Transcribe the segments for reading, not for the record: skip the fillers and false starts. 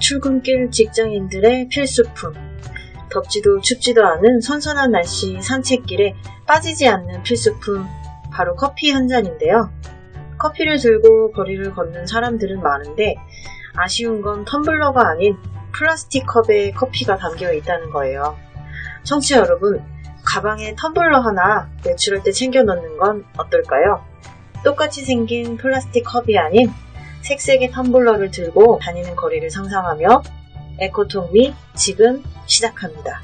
출근길 직장인들의 필수품. 덥지도 춥지도 않은 선선한 날씨 산책길에 빠지지 않는 필수품, 바로 커피 한 잔인데요. 커피를 들고 거리를 걷는 사람들은 많은데 아쉬운 건 텀블러가 아닌 플라스틱 컵에 커피가 담겨 있다는 거예요. 청취자 여러분, 가방에 텀블러 하나 외출할 때 챙겨 넣는 건 어떨까요? 똑같이 생긴 플라스틱 컵이 아닌 색색의 텀블러를 들고 다니는 거리를 상상하며 에코톡미 지금 시작합니다.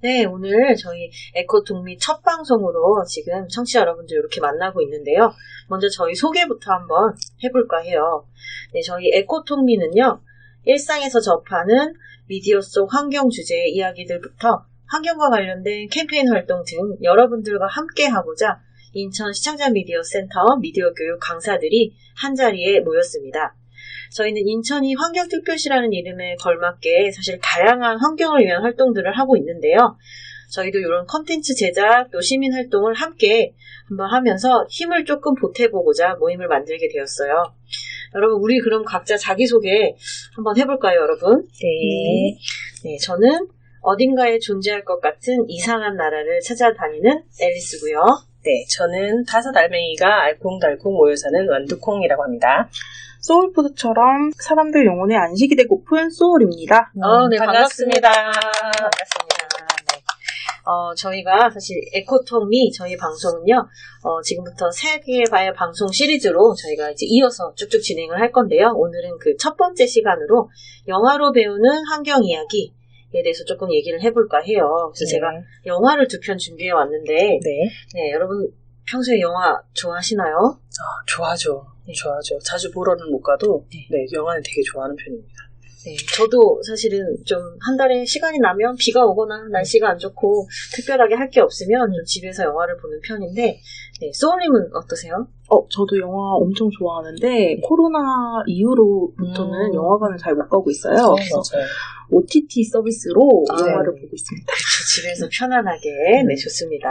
네, 오늘 저희 에코톡미 첫 방송으로 지금 청취자 여러분들 이렇게 만나고 있는데요. 먼저 저희 소개부터 한번 해볼까 해요. 네, 저희 에코톡미는요, 일상에서 접하는 미디어 속 환경 주제의 이야기들부터 환경과 관련된 캠페인 활동 등 여러분들과 함께 하고자 인천 시청자 미디어 센터 미디어 교육 강사들이 한자리에 모였습니다. 저희는 인천이 환경특별시라는 이름에 걸맞게 사실 다양한 환경을 위한 활동들을 하고 있는데요. 저희도 이런 컨텐츠 제작 또 시민활동을 함께 한번 하면서 힘을 조금 보태보고자 모임을 만들게 되었어요. 여러분, 우리 그럼 각자 자기소개 한번 해볼까요, 여러분? 네, 저는 어딘가에 존재할 것 같은 이상한 나라를 찾아다니는 앨리스고요. 네, 저는 5알맹이가 알콩달콩 모여 사는 완두콩이라고 합니다. 소울푸드처럼 사람들 영혼에 안식이 되고픈 소울입니다. 네, 반갑습니다. 네. 저희가 사실 에코톡미 저희 방송은요, 지금부터 3개의 방송 시리즈로 저희가 이제 이어서 쭉쭉 진행을 할 건데요. 오늘은 그 첫 번째 시간으로 영화로 배우는 환경 이야기에 대해서 조금 얘기를 해볼까 해요. 그래서 제가 영화를 2편 준비해 왔는데, 네, 여러분 평소에 영화 좋아하시나요? 좋아하죠. 좋아하죠. 자주 보러는 못 가도, 영화는 되게 좋아하는 편입니다. 네, 저도 사실은 좀 한 달에 시간이 나면 비가 오거나 날씨가 안 좋고 특별하게 할 게 없으면 좀 집에서 영화를 보는 편인데, 네, 소울님은 어떠세요? 저도 영화 엄청 좋아하는데 코로나 이후로부터는 영화관을 잘 못 가고 있어요. 맞아요. OTT 서비스로 영화를 보고 있습니다. 집에서 편안하게, 네, 좋습니다.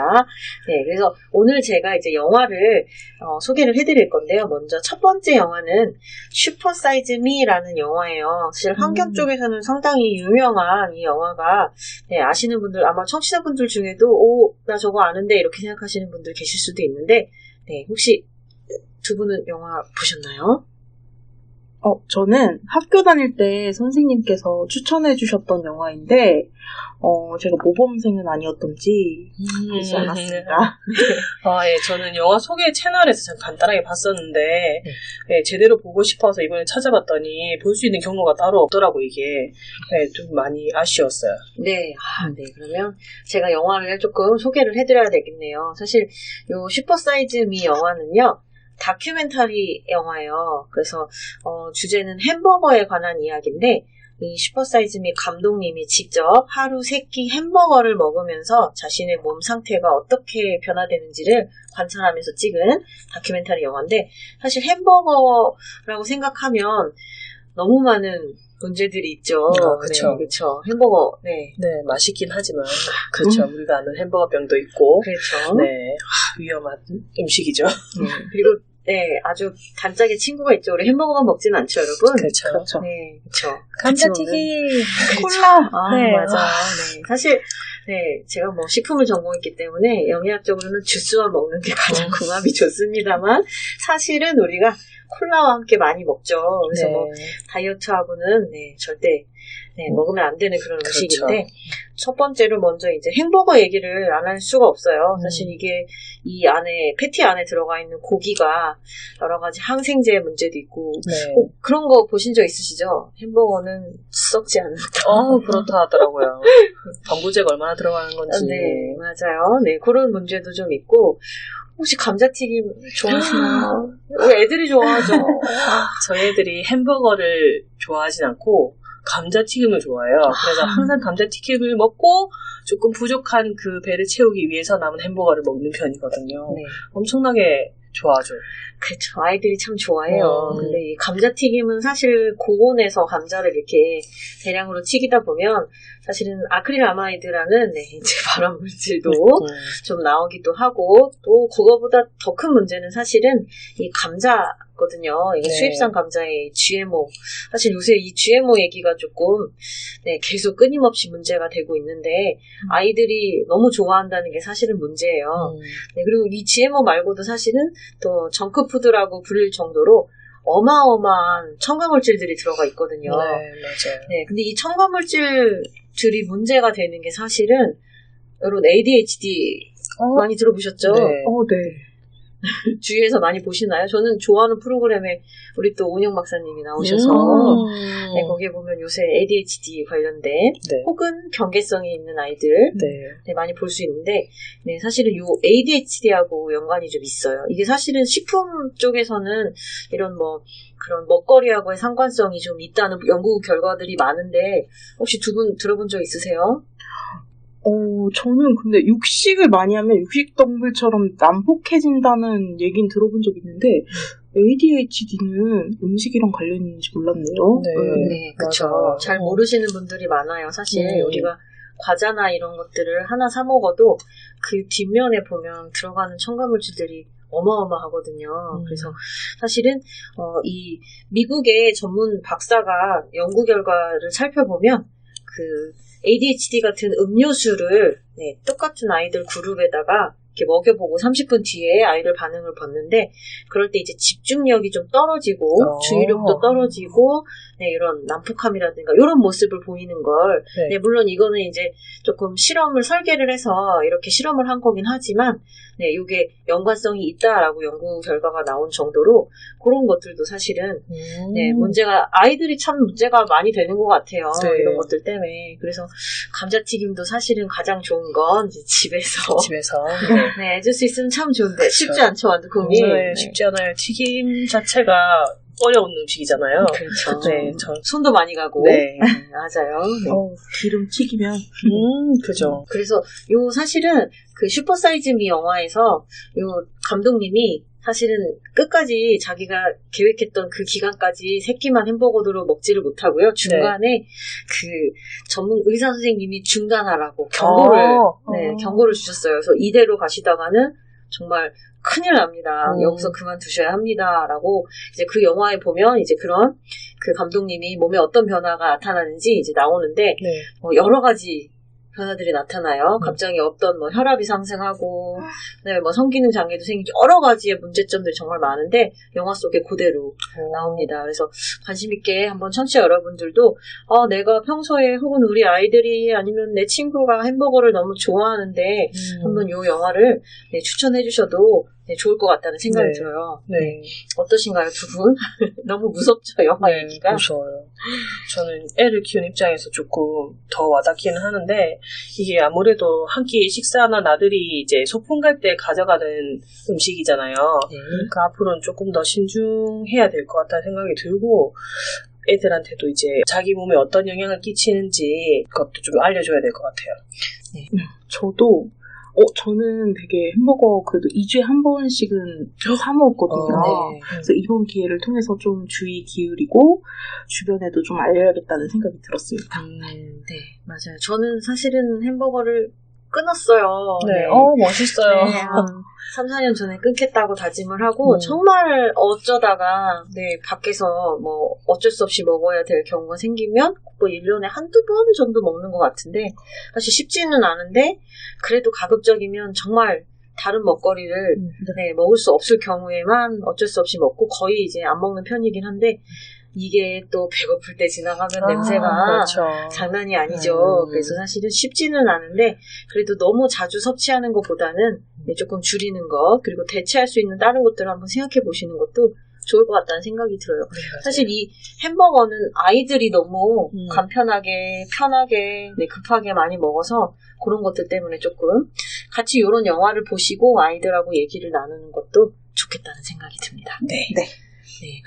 네, 그래서 오늘 제가 이제 영화를 소개를 해드릴 건데요. 먼저 첫 번째 영화는 슈퍼 사이즈 미라는 영화예요. 사실 환경 쪽에서는 상당히 유명한 이 영화가, 네, 아시는 분들, 아마 청취자분들 중에도 나 저거 아는데 이렇게 생각하시는 분들 계실 수도 있는데, 네, 혹시 두 분은 영화 보셨나요? 저는 학교 다닐 때 선생님께서 추천해 주셨던 영화인데, 제가 모범생은 아니었던지 보지 않았습니다. 저는 영화 소개 채널에서 참 간단하게 봤었는데, 제대로 보고 싶어서 이번에 찾아봤더니 볼 수 있는 경로가 따로 없더라고, 이게. 좀 많이 아쉬웠어요. 네, 네, 그러면 제가 영화를 조금 소개를 해드려야 되겠네요. 사실 요 슈퍼사이즈 미 영화는요, 다큐멘터리 영화예요. 그래서 주제는 햄버거에 관한 이야기인데, 이 슈퍼사이즈 미 감독님이 직접 하루 3끼 햄버거를 먹으면서 자신의 몸 상태가 어떻게 변화되는지를 관찰하면서 찍은 다큐멘터리 영화인데, 사실 햄버거라고 생각하면 너무 많은 문제들이 있죠. 그렇죠. 그렇죠. 햄버거, 네, 맛있긴 하지만, 그렇죠. 우리가 아는 햄버거병도 있고, 그렇죠. 네, 위험한 음식이죠. 그리고 네, 아주 단짝의 친구가 있죠. 우리 햄버거만 먹지는 않죠, 여러분. 그렇죠. 네, 그렇죠. 감자튀김, 콜라. 네, 맞아요. 네, 사실 네, 제가 뭐 식품을 전공했기 때문에 영양적으로는 주스와 먹는 게 가장 궁합이 좋습니다만, 사실은 우리가 콜라와 함께 많이 먹죠. 그래서 뭐 다이어트하고는 절대 먹으면 안 되는 그런 음식인데, 첫 번째로 먼저 이제 햄버거 얘기를 안 할 수가 없어요. 사실 이게 이 안에, 패티 안에 들어가 있는 고기가 여러 가지 항생제 문제도 있고, 그런 거 보신 적 있으시죠? 햄버거는 썩지 않는다. 그렇다 하더라고요. 방부제가 얼마나 들어가는 건지. 네, 맞아요. 네, 그런 문제도 좀 있고, 혹시 감자튀김 좋아하시나요? 우리 애들이 좋아하죠. 저희 애들이 햄버거를 좋아하진 않고 감자튀김을 좋아해요. 그래서 항상 감자튀김을 먹고 조금 부족한 그 배를 채우기 위해서 남은 햄버거를 먹는 편이거든요. 네. 엄청나게 좋아하죠. 그쵸. 아이들이 참 좋아해요. 근데 이 감자튀김은 사실 고온에서 감자를 이렇게 대량으로 튀기다 보면 사실은 아크릴아마이드라는 이제 발암 물질도 좀 나오기도 하고 또 그거보다 더 큰 문제는 사실은 이 감자거든요. 이 수입산 감자의 GMO. 사실 요새 이 GMO 얘기가 조금 계속 끊임없이 문제가 되고 있는데 아이들이 너무 좋아한다는 게 사실은 문제예요. 그리고 이 GMO 말고도 사실은 또 정크푸드라고 불릴 정도로 어마어마한 첨가물질들이 들어가 있거든요. 네, 맞아요. 근데 이 첨가물질들이 문제가 되는 게 사실은 여러분 ADHD 많이 들어보셨죠? 네. 네. 주위에서 많이 보시나요? 저는 좋아하는 프로그램에 우리 또 오은영 박사님이 나오셔서 거기에 보면 요새 ADHD 관련된 혹은 경계성이 있는 아이들 많이 볼 수 있는데 사실은 요 ADHD하고 연관이 좀 있어요. 이게 사실은 식품 쪽에서는 이런 그런 먹거리하고의 상관성이 좀 있다는 연구 결과들이 많은데 혹시 두 분 들어본 적 있으세요? 저는 근데 육식을 많이 하면 육식동물처럼 난폭해진다는 얘기는 들어본 적 있는데 ADHD는 음식이랑 관련이 있는지 몰랐네요. 네, 그렇죠. 잘 모르시는 분들이 많아요. 사실 우리가 과자나 이런 것들을 하나 사 먹어도 그 뒷면에 보면 들어가는 첨가물질들이 어마어마하거든요. 그래서 사실은 이 미국의 전문 박사가 연구 결과를 살펴보면 그 ADHD 같은 음료수를 똑같은 아이들 그룹에다가 이렇게 먹여보고 30분 뒤에 아이들 반응을 봤는데 그럴 때 이제 집중력이 좀 떨어지고 주의력도 떨어지고 이런 난폭함이라든가 이런 모습을 보이는 걸 물론 이거는 이제 조금 실험을 설계를 해서 이렇게 실험을 한 거긴 하지만 이게 연관성이 있다라고 연구 결과가 나온 정도로 그런 것들도 사실은 문제가 아이들이 참 문제가 많이 되는 것 같아요. 이런 것들 때문에. 그래서 감자튀김도 사실은 가장 좋은 건 이제 집에서 해줄 수 있으면 참 좋은데 그렇죠. 쉽지 않죠, 완두콩이. 쉽지 않아요. 튀김 자체가 어려운 음식이잖아요. 그렇죠. 손도 많이 가고. 맞아요. 기름 튀기면. 그죠. 그래서 요 사실은 그 슈퍼사이즈미 영화에서 요 감독님이 사실은 끝까지 자기가 계획했던 그 기간까지 3끼만 햄버거로 먹지를 못하고요. 중간에 그 전문 의사 선생님이 중단하라고 경고를 주셨어요. 그래서 이대로 가시다가는 정말 큰일 납니다. 여기서 그만두셔야 합니다라고 이제 그 영화에 보면 이제 그런 그 감독님이 몸에 어떤 변화가 나타나는지 이제 나오는데 여러 가지 변화들이 나타나요. 갑자기 어떤 혈압이 상승하고, 그다음에 성기능 장애도 생기고 여러 가지의 문제점들이 정말 많은데 영화 속에 그대로 나옵니다. 그래서 관심 있게 한번 청취자 여러분들도 내가 평소에 혹은 우리 아이들이 아니면 내 친구가 햄버거를 너무 좋아하는데 한번 요 영화를 추천해 주셔도 좋을 것 같다는 생각이 들어요. 어떠신가요, 두 분? 너무 무섭죠, 영화 얘기가? 무서워요. 저는 애를 키우는 입장에서 조금 더 와닿기는 하는데 이게 아무래도 한 끼 식사나 나들이 이제 소풍 갈 때 가져가는 음식이잖아요. 그러니까 앞으로는 조금 더 신중해야 될 것 같다는 생각이 들고 애들한테도 이제 자기 몸에 어떤 영향을 끼치는지 그것도 좀 알려줘야 될 것 같아요. 저는 되게 햄버거 그래도 2주에 한 번씩은 사 먹었거든요. 그래서 이번 기회를 통해서 좀 주의 기울이고 주변에도 좀 알려야겠다는 생각이 들었습니다. 네, 맞아요. 저는 사실은 햄버거를 끊었어요. 멋있어요. 3, 4년 전에 끊겠다고 다짐을 하고 정말 어쩌다가 밖에서 어쩔 수 없이 먹어야 될 경우가 생기면 1년에 한두 번 정도 먹는 것 같은데 사실 쉽지는 않은데 그래도 가급적이면 정말 다른 먹거리를 먹을 수 없을 경우에만 어쩔 수 없이 먹고 거의 이제 안 먹는 편이긴 한데 이게 또 배고플 때 지나가면 냄새가 장난이 아니죠. 그래서 사실은 쉽지는 않은데 그래도 너무 자주 섭취하는 것보다는 조금 줄이는 것 그리고 대체할 수 있는 다른 것들을 한번 생각해 보시는 것도 좋을 것 같다는 생각이 들어요. 사실 이 햄버거는 아이들이 너무 간편하게 편하게 급하게 많이 먹어서 그런 것들 때문에 조금 같이 이런 영화를 보시고 아이들하고 얘기를 나누는 것도 좋겠다는 생각이 듭니다.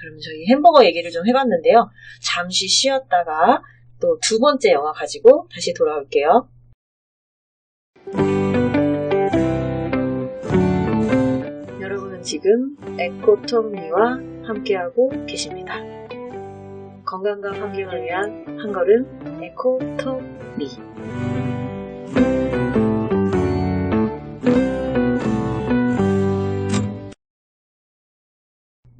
그럼 저희 햄버거 얘기를 좀 해봤는데요. 잠시 쉬었다가 또 두 번째 영화 가지고 다시 돌아올게요. 여러분은 지금 에코톡미와 함께하고 계십니다. 건강과 환경을 위한 한 걸음 에코톡미.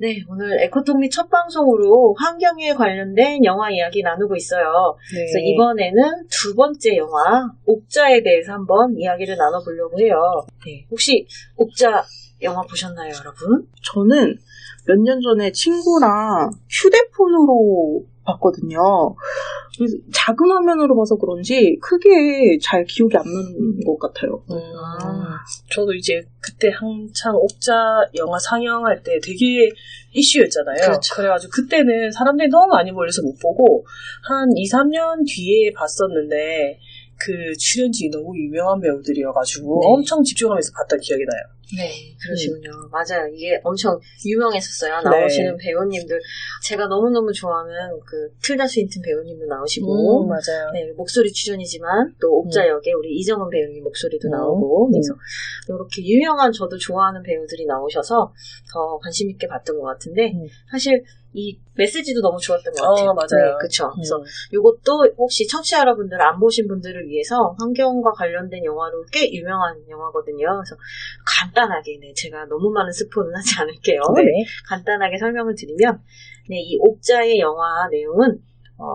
네, 오늘 에코톡미 첫 방송으로 환경에 관련된 영화 이야기 나누고 있어요. 네. 그래서 이번에는 두 번째 영화 옥자에 대해서 한번 이야기를 나눠보려고 해요. 네, 혹시 옥자 영화 보셨나요, 여러분? 저는 몇 년 전에 친구랑 휴대폰으로 봤거든요. 그래서 작은 화면으로 봐서 그런지 크게 잘 기억이 안 나는 것 같아요. 저도 이제 그때 한참 옥자 영화 상영할 때 되게 이슈였잖아요. 그렇죠. 그래가지고 그때는 사람들이 너무 많이 몰려서 못 보고 한 2, 3년 뒤에 봤었는데 그 출연진이 너무 유명한 배우들이어가지고 네. 엄청 집중하면서 봤던 기억이 나요. 네, 그러시군요. 맞아요. 이게 엄청 유명했었어요. 나오시는 배우님들. 제가 너무너무 좋아하는 그 틀다 스윈튼 배우님도 나오시고, 맞아요. 네, 목소리 출연이지만 또 옥자 역에 우리 이정은 배우님 목소리도 나오고, 그래서 이렇게 유명한 저도 좋아하는 배우들이 나오셔서 더 관심 있게 봤던 것 같은데, 사실 이 메시지도 너무 좋았던 것 같아요. 맞아요. 네, 그쵸. 그래서 이것도 혹시 청취자 여러분들 안 보신 분들을 위해서 환경과 관련된 영화로 꽤 유명한 영화거든요. 그래서 간단하게, 네, 제가 너무 많은 스포는 하지 않을게요. 네. 네, 간단하게 설명을 드리면, 네, 이 옥자의 영화 내용은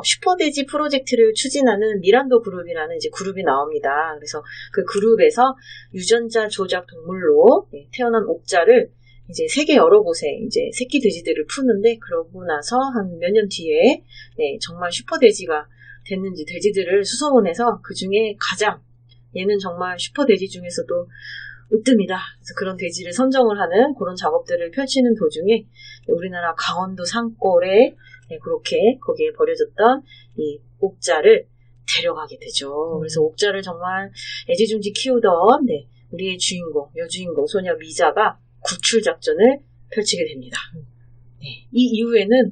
슈퍼돼지 프로젝트를 추진하는 미란도 그룹이라는 이제 그룹이 나옵니다. 그래서 그 그룹에서 유전자 조작 동물로 태어난 옥자를 이제 세계 여러 곳에 이제 새끼 돼지들을 푸는데, 그러고 나서 한 몇 년 뒤에 정말 슈퍼돼지가 됐는지 돼지들을 수소문해서 그 중에 가장 얘는 정말 슈퍼돼지 중에서도 으뜸이다. 그래서 그런 돼지를 선정을 하는 그런 작업들을 펼치는 도중에 우리나라 강원도 산골에 그렇게 거기에 버려졌던 이 옥자를 데려가게 되죠. 그래서 옥자를 정말 애지중지 키우던 우리의 주인공, 여주인공 소녀 미자가 구출 작전을 펼치게 됩니다. 이 이후에는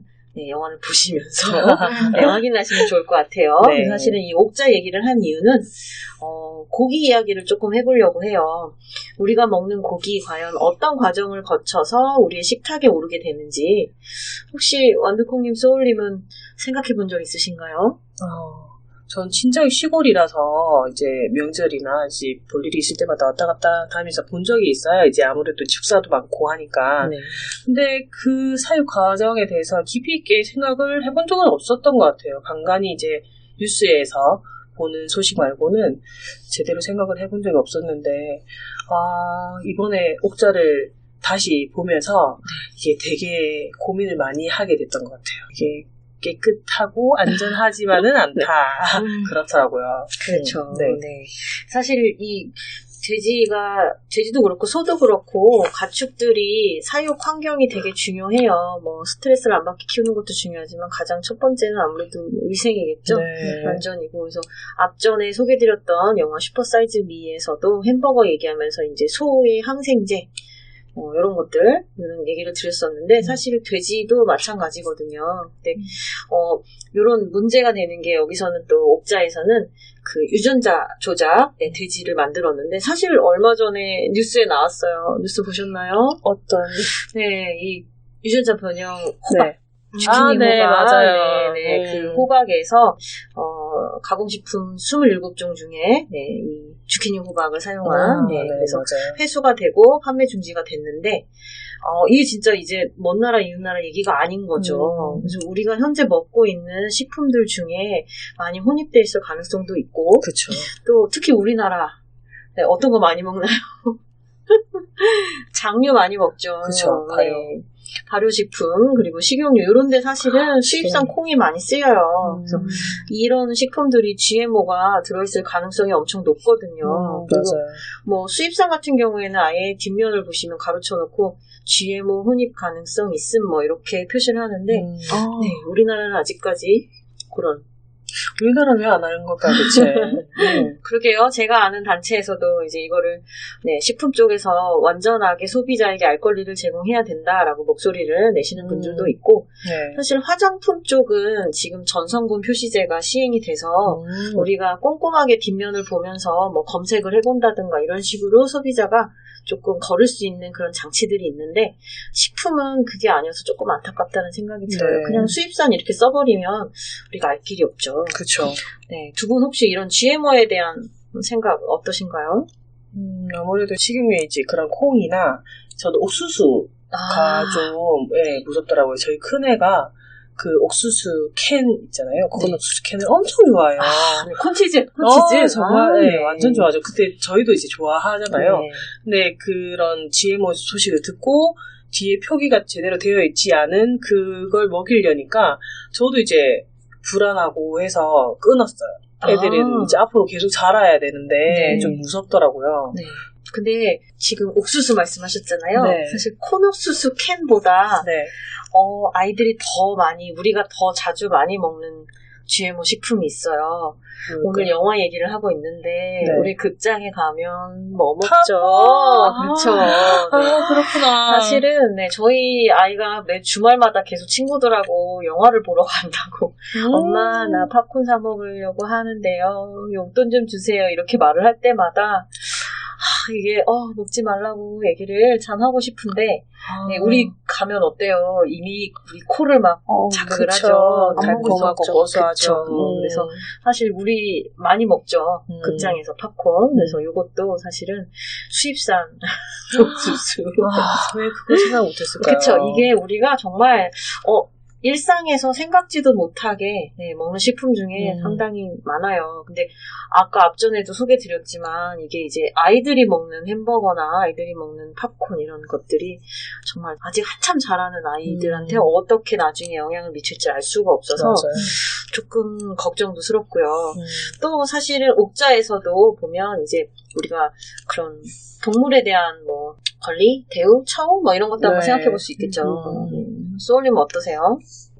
영화를 보시면서 확인하시면 좋을 것 같아요. 네. 사실은 이 옥자 얘기를 한 이유는 고기 이야기를 조금 해보려고 해요. 우리가 먹는 고기 과연 어떤 과정을 거쳐서 우리의 식탁에 오르게 되는지, 혹시 완두콩님, 소울님은 생각해 본 적 있으신가요? 전 친정이 시골이라서 이제 명절이나 이제 볼 일이 있을 때마다 왔다 갔다 다니면서 본 적이 있어요. 이제 아무래도 집사도 많고 하니까. 네. 근데 그 사육 과정에 대해서 깊이 있게 생각을 해본 적은 없었던 것 같아요. 간간히 이제 뉴스에서 보는 소식 말고는 제대로 생각을 해본 적이 없었는데, 이번에 옥자를 다시 보면서 이게 되게 고민을 많이 하게 됐던 것 같아요. 이게 깨끗하고 안전하지만은 않다. 그렇더라고요. 그렇죠. 네. 네. 사실 이 돼지도 그렇고 소도 그렇고 가축들이 사육 환경이 되게 중요해요. 뭐 스트레스를 안 받게 키우는 것도 중요하지만 가장 첫 번째는 아무래도 위생이겠죠. 네. 안전이고. 그래서 앞전에 소개드렸던 영화 슈퍼사이즈 미에서도 햄버거 얘기하면서 이제 소의 항생제 이런 것들, 이런 얘기를 드렸었는데, 사실 돼지도 마찬가지거든요. 근데, 이런 문제가 되는 게 여기서는 또 옥자에서는 그 유전자 조작, 돼지를 만들었는데, 사실 얼마 전에 뉴스에 나왔어요. 뉴스 보셨나요? 어떤? 네, 이 유전자 변형 호박. 네. 주키니 네, 호박. 맞아요. 그 호박에서, 가공식품 27종 중에, 이 주키니 호박을 사용한, 그래서 맞아요. 회수가 되고 판매 중지가 됐는데, 이게 진짜 이제 먼 나라 이웃 나라 얘기가 아닌 거죠. 그래서 우리가 현재 먹고 있는 식품들 중에 많이 혼입돼 있을 가능성도 있고, 그렇죠. 또 특히 우리나라 어떤 거 많이 먹나요? 장류 많이 먹죠. 그쵸, 발효. 발효식품, 그리고 식용유, 이런 데 사실은 수입산 콩이 많이 쓰여요. 그래서 이런 식품들이 GMO가 들어있을 가능성이 엄청 높거든요. 그리고 맞아요. 뭐 수입산 같은 경우에는 아예 뒷면을 보시면 가로쳐놓고 GMO 혼입 가능성 있음 뭐 이렇게 표시를 하는데, 네, 우리나라는 아직까지 그런 우리나라 왜 안 하는 걸까요, 대체? 그러게요. 제가 아는 단체에서도 이제 이거를 식품 쪽에서 완전하게 소비자에게 알 권리를 제공해야 된다라고 목소리를 내시는 분들도 있고 네. 사실 화장품 쪽은 지금 전성분 표시제가 시행이 돼서 우리가 꼼꼼하게 뒷면을 보면서 뭐 검색을 해본다든가 이런 식으로 소비자가 조금 걸을 수 있는 그런 장치들이 있는데 식품은 그게 아니어서 조금 안타깝다는 생각이 들어요. 네. 그냥 수입산 이렇게 써버리면 우리가 알 길이 없죠. 그쵸. 네, 두 분 혹시 이런 GMO에 대한 생각 어떠신가요? 아무래도 식용유에 이제 그런 콩이나 저도 옥수수가 좀 무섭더라고요. 저희 큰애가 그 옥수수 캔 있잖아요. 그건 네. 옥수수 캔을 엄청 좋아해요. 네, 콘치즈. 정말 네. 완전 좋아하죠. 그때 저희도 이제 좋아하잖아요. 네. 근데 그런 GMO 소식을 듣고 뒤에 표기가 제대로 되어 있지 않은 그걸 먹이려니까 저도 이제 불안하고 해서 끊었어요. 애들은 이제 앞으로 계속 자라야 되는데 네. 좀 무섭더라고요. 네. 근데 지금 옥수수 말씀하셨잖아요. 네. 사실 콘옥수수 캔보다 네. 아이들이 더 많이 우리가 더 자주 많이 먹는 GMO 식품이 있어요. 오늘 영화 얘기를 하고 있는데 네. 우리 극장에 가면 뭐 먹죠? 팝콘! 그렇죠. 네. 그렇구나. 사실은 저희 아이가 매 주말마다 계속 친구들하고 영화를 보러 간다고 엄마 나 팝콘 사 먹으려고 하는데요. 용돈 좀 주세요. 이렇게 말을 할 때마다 이게 먹지 말라고 얘기를 참 하고 싶은데 우리 가면 어때요? 이미 우리 코를 막 자극을 그쵸. 하죠. 달콤하고 고소하죠. 그래서 사실 우리 많이 먹죠. 극장에서 팝콘. 그래서 이것도 사실은 수입산 옥수수. 왜 그걸 생각 못했을까요? 그쵸. 이게 우리가 정말 일상에서 생각지도 못하게 먹는 식품 중에 상당히 많아요. 근데 아까 앞전에도 소개드렸지만 이게 이제 아이들이 먹는 햄버거나 아이들이 먹는 팝콘 이런 것들이 정말 아직 한참 자라는 아이들한테 어떻게 나중에 영향을 미칠지 알 수가 없어서 맞아요. 조금 걱정도스럽고요. 또 사실은 옥자에서도 보면 이제 우리가 그런 동물에 대한 뭐 권리, 대우, 처우 뭐 이런 것도 한번 생각해 볼 수 있겠죠. 소울님은 어떠세요?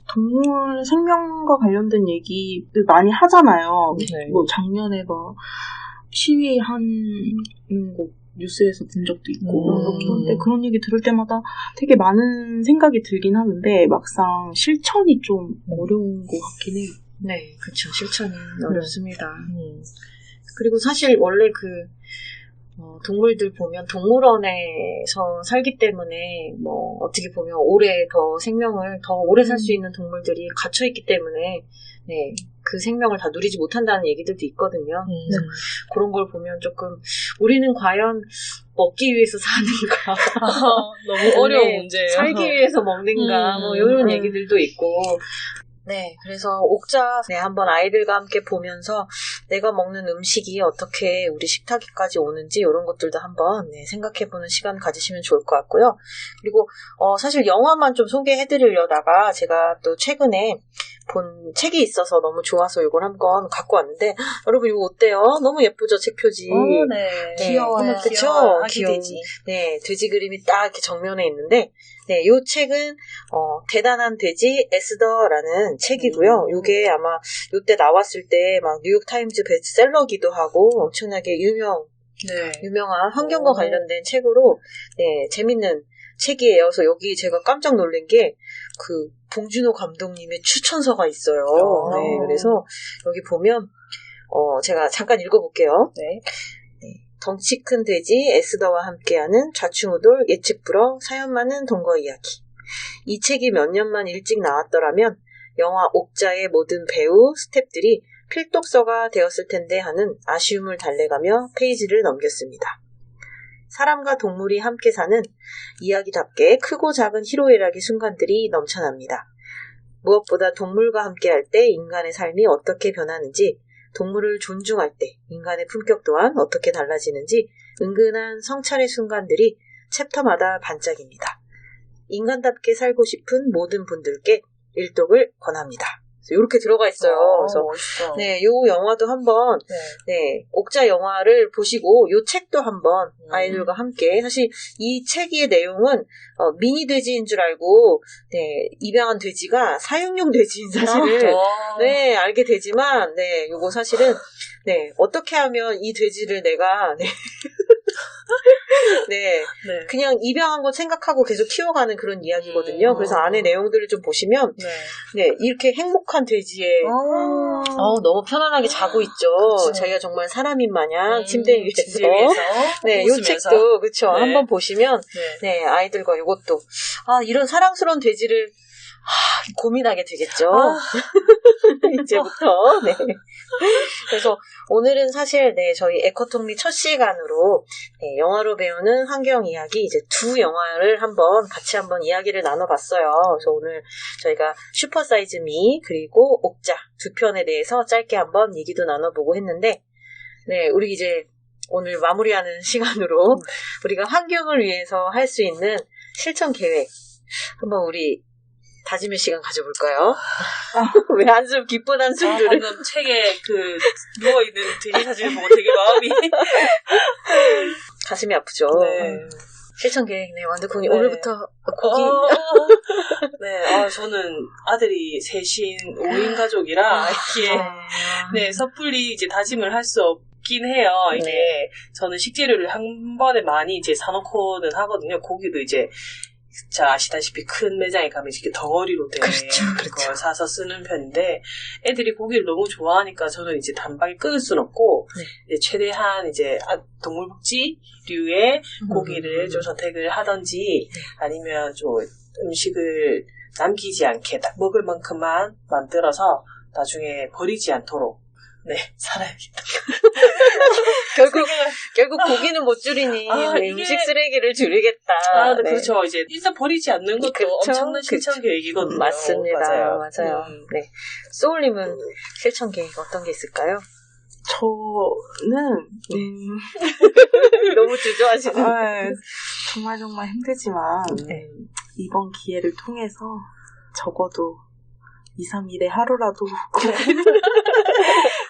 동물 생명과 관련된 얘기를 많이 하잖아요. 네. 뭐 작년에 막 시위한 거 뉴스에서 본 적도 있고 그런데 그런 얘기 들을 때마다 되게 많은 생각이 들긴 하는데 막상 실천이 좀 어려운 것 같긴 해요. 네, 그렇죠. 실천이 어렵습니다. 그리고 사실 원래 동물들 보면 동물원에서 살기 때문에 뭐 어떻게 보면 생명을 더 오래 살 수 있는 동물들이 갇혀 있기 때문에 그 생명을 다 누리지 못한다는 얘기들도 있거든요. 그런 걸 보면 조금 우리는 과연 먹기 위해서 사는가? 너무 어려운 문제예요. 살기 위해서 먹는가? 뭐 이런 얘기들도 있고. 네, 그래서 옥자 한번 아이들과 함께 보면서 내가 먹는 음식이 어떻게 우리 식탁에까지 오는지 이런 것들도 한번 생각해보는 시간 가지시면 좋을 것 같고요. 그리고 사실 영화만 좀 소개해드리려다가 제가 또 최근에 본 책이 있어서 너무 좋아서 이걸 한번 갖고 왔는데 여러분 이거 어때요? 너무 예쁘죠? 책 표지. 네. 귀여워요. 그쵸? 귀여운 돼지. 돼지 그림이 딱 이렇게 정면에 있는데 이 책은 대단한 돼지 에스더라는 책이고요. 이게 아마 이때 나왔을 때 막 뉴욕타임즈 베스트셀러기도 하고 엄청나게 유명한 환경과 관련된 책으로 재밌는 책이에요. 그래서 여기 제가 깜짝 놀란 게 봉준호 감독님의 추천서가 있어요. 그래서 여기 보면 제가 잠깐 읽어볼게요. 덩치 큰 돼지 에스더와 함께하는 좌충우돌 예측 불허 사연 많은 동거 이야기. 이 책이 몇 년만 일찍 나왔더라면 영화 옥자의 모든 배우, 스태프들이 필독서가 되었을 텐데 하는 아쉬움을 달래가며 페이지를 넘겼습니다. 사람과 동물이 함께 사는 이야기답게 크고 작은 희로애락의 순간들이 넘쳐납니다. 무엇보다 동물과 함께할 때 인간의 삶이 어떻게 변하는지, 동물을 존중할 때 인간의 품격 또한 어떻게 달라지는지 은근한 성찰의 순간들이 챕터마다 반짝입니다. 인간답게 살고 싶은 모든 분들께 일독을 권합니다. 이렇게 들어가 있어요. 그래서 멋있어. 네, 요 영화도 한번 네. 네, 옥자 영화를 보시고 요 책도 한번 아이들과 함께 사실 이 책의 내용은 미니 돼지인 줄 알고 네, 입양한 돼지가 사육용 돼지인 사실을 네, 알게 되지만 네, 요거 사실은 네, 어떻게 하면 이 돼지를 내가 네. 네, 네. 그냥 입양한 거 생각하고 계속 키워가는 그런 이야기거든요. 그래서 안에 내용들을 좀 보시면 네. 네, 이렇게 행복한 돼지에 너무 편안하게 자고 있죠. 그쵸. 자기가 정말 사람인 마냥 침대 위에서. 침대 위에서 네, 요 웃으면서. 책도 그쵸. 네. 한번 보시면 네. 네, 아이들과 요것도 이런 사랑스러운 돼지를 고민하게 되겠죠. 이제부터. 네. 그래서 오늘은 사실 네, 저희 에코톡미 첫 시간으로 네, 영화로 배우는 환경 이야기 이제 두 영화를 같이 한번 이야기를 나눠봤어요. 그래서 오늘 저희가 슈퍼사이즈 미 그리고 옥자 두 편에 대해서 짧게 한번 얘기도 나눠보고 했는데 네, 우리 이제 오늘 마무리하는 시간으로 우리가 환경을 위해서 할 수 있는 실천 계획 한번 우리 다짐의 시간 가져볼까요? 왜 한숨, 기쁜 한숨들을. 방금 책에 누워있는 돼지 사진을 보고 되게 마음이. 가슴이 아프죠? 네. 실천 계획, 네, 완두콩이 네. 오늘부터 고기. 네, 저는 아들이 셋인 5인 가족이라, 이게, 네, 섣불리 이제 다짐을 할 수 없긴 해요. 이게, 네. 저는 식재료를 한 번에 많이 이제 사놓고는 하거든요. 고기도 이제, 자, 아시다시피 큰 매장에 가면 이렇게 덩어리로 된 걸 사서 쓰는 편인데, 애들이 고기를 너무 좋아하니까 저는 이제 단박에 끊을 수는 없고, 이제 최대한 이제 동물복지류의 고기를 좀 선택을 하던지, 아니면 좀 음식을 남기지 않게 딱 먹을 만큼만 만들어서 나중에 버리지 않도록, 네, 살아야겠다. 결국 고기는 못 줄이니 네, 음식 쓰레기를 줄이겠다. 네, 네. 그렇죠. 이제 일단 버리지 않는 것도 그쵸? 엄청난 실천 계획이거든요. 맞습니다. 맞아요. 음. 네. 소울님은 실천 계획 어떤 게 있을까요? 저는 너무 주저하시는. 정말 힘들지만 이번 기회를 통해서 적어도 2, 3일에 하루라도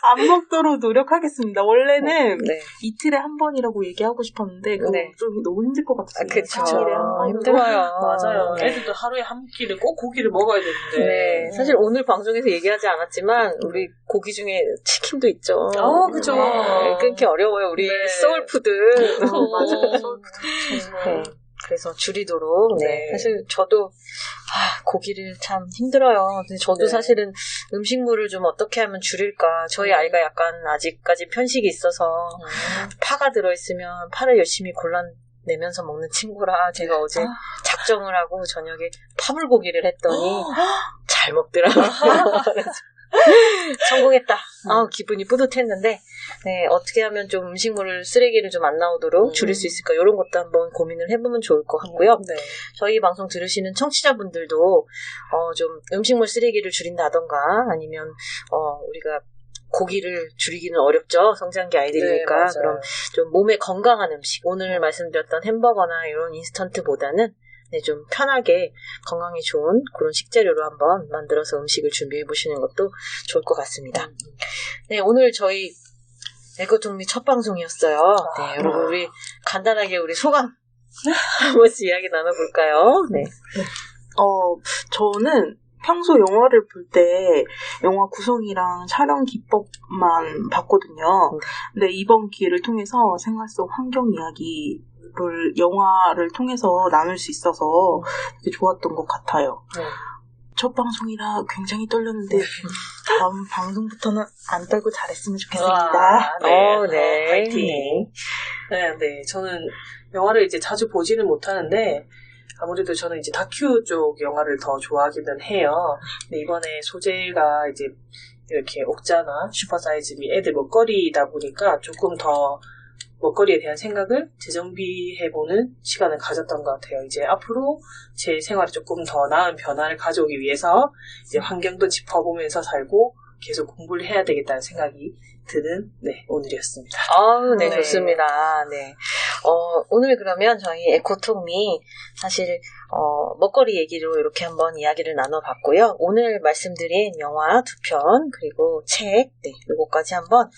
안 먹도록 노력하겠습니다. 원래는 이틀에 한 번이라고 얘기하고 싶었는데 그거 좀 너무 힘들 것 같습니다. 그쵸. 3일에 한 번. 힘들어요. 맞아요. 네. 애들도 하루에 한 끼를 꼭 고기를 먹어야 되는데. 네. 사실 오늘 방송에서 얘기하지 않았지만 우리 고기 중에 치킨도 있죠. 그죠. 네. 끊기 어려워요. 우리 소울푸드. 맞아요. 소울푸드. 네. 그래서 줄이도록. 네. 사실 저도 고기를 참 힘들어요. 근데 저도 사실은 음식물을 좀 어떻게 하면 줄일까. 저희 아이가 약간 아직까지 편식이 있어서 파가 들어있으면 파를 열심히 골라내면서 먹는 친구라 제가 어제 작정을 하고 저녁에 파불고기를 했더니 잘 먹더라고요. 성공했다. 기분이 뿌듯했는데, 네, 어떻게 하면 좀 음식물을 쓰레기를 좀 안 나오도록 줄일 수 있을까? 이런 것도 한번 고민을 해보면 좋을 것 같고요. 네. 저희 방송 들으시는 청취자분들도, 좀 음식물 쓰레기를 줄인다던가, 아니면, 우리가 고기를 줄이기는 어렵죠. 성장기 아이들이니까. 네, 그럼 좀 몸에 건강한 음식, 오늘 말씀드렸던 햄버거나 이런 인스턴트보다는 네, 좀 편하게 건강에 좋은 그런 식재료로 한번 만들어서 음식을 준비해 보시는 것도 좋을 것 같습니다. 네, 오늘 저희 에코톡미 첫 방송이었어요. 네, 여러분 우리 간단하게 우리 소감 한 번씩 이야기 나눠볼까요? 네. 저는 평소 영화를 볼 때 영화 구성이랑 촬영 기법만 봤거든요. 근데 이번 기회를 통해서 생활 속 환경 이야기 영화를 통해서 나눌 수 있어서 되게 좋았던 것 같아요. 첫 방송이라 굉장히 떨렸는데 다음 방송부터는 안 떨고 잘했으면 좋겠습니다. 네. 파이팅. 네. 저는 영화를 이제 자주 보지는 못하는데 아무래도 저는 이제 다큐 쪽 영화를 더 좋아하기는 해요. 근데 이번에 소재가 이제 이렇게 옥자나 슈퍼사이즈 미 애들 먹거리다 보니까 조금 더 먹거리에 대한 생각을 재정비해보는 시간을 가졌던 것 같아요. 이제 앞으로 제 생활에 조금 더 나은 변화를 가져오기 위해서 이제 환경도 짚어보면서 살고 계속 공부를 해야 되겠다는 생각이 드는 오늘이었습니다. 네, 좋습니다. 네. 오늘 그러면 저희 에코톡미 사실 먹거리 얘기로 이렇게 한번 이야기를 나눠봤고요. 오늘 말씀드린 영화 2편 그리고 책 요거까지 한번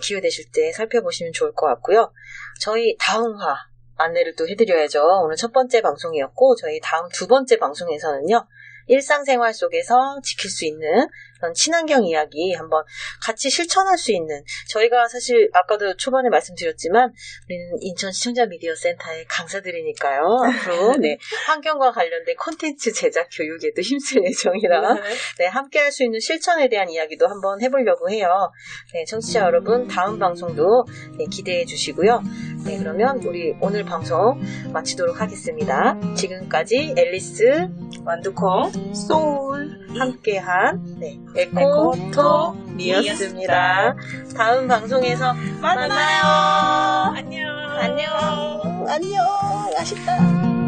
기회 되실 때 살펴보시면 좋을 것 같고요. 저희 다음화 안내를 또 해드려야죠. 오늘 첫 번째 방송이었고 저희 다음 두 번째 방송에서는요. 일상생활 속에서 지킬 수 있는 그런 친환경 이야기 한번 같이 실천할 수 있는 저희가 사실 아까도 초반에 말씀드렸지만 우리는 인천 시청자 미디어 센터의 강사들이니까요. 앞으로 환경과 관련된 콘텐츠 제작 교육에도 힘쓸 예정이라 함께 할 수 있는 실천에 대한 이야기도 한번 해보려고 해요. 청취자 여러분 다음 방송도 기대해 주시고요. 그러면 우리 오늘 방송 마치도록 하겠습니다. 지금까지 앨리스 완두콩 소울 함께한 에코톡미였습니다. 다음 방송에서 만나요. 안녕. 안녕. 아쉽다.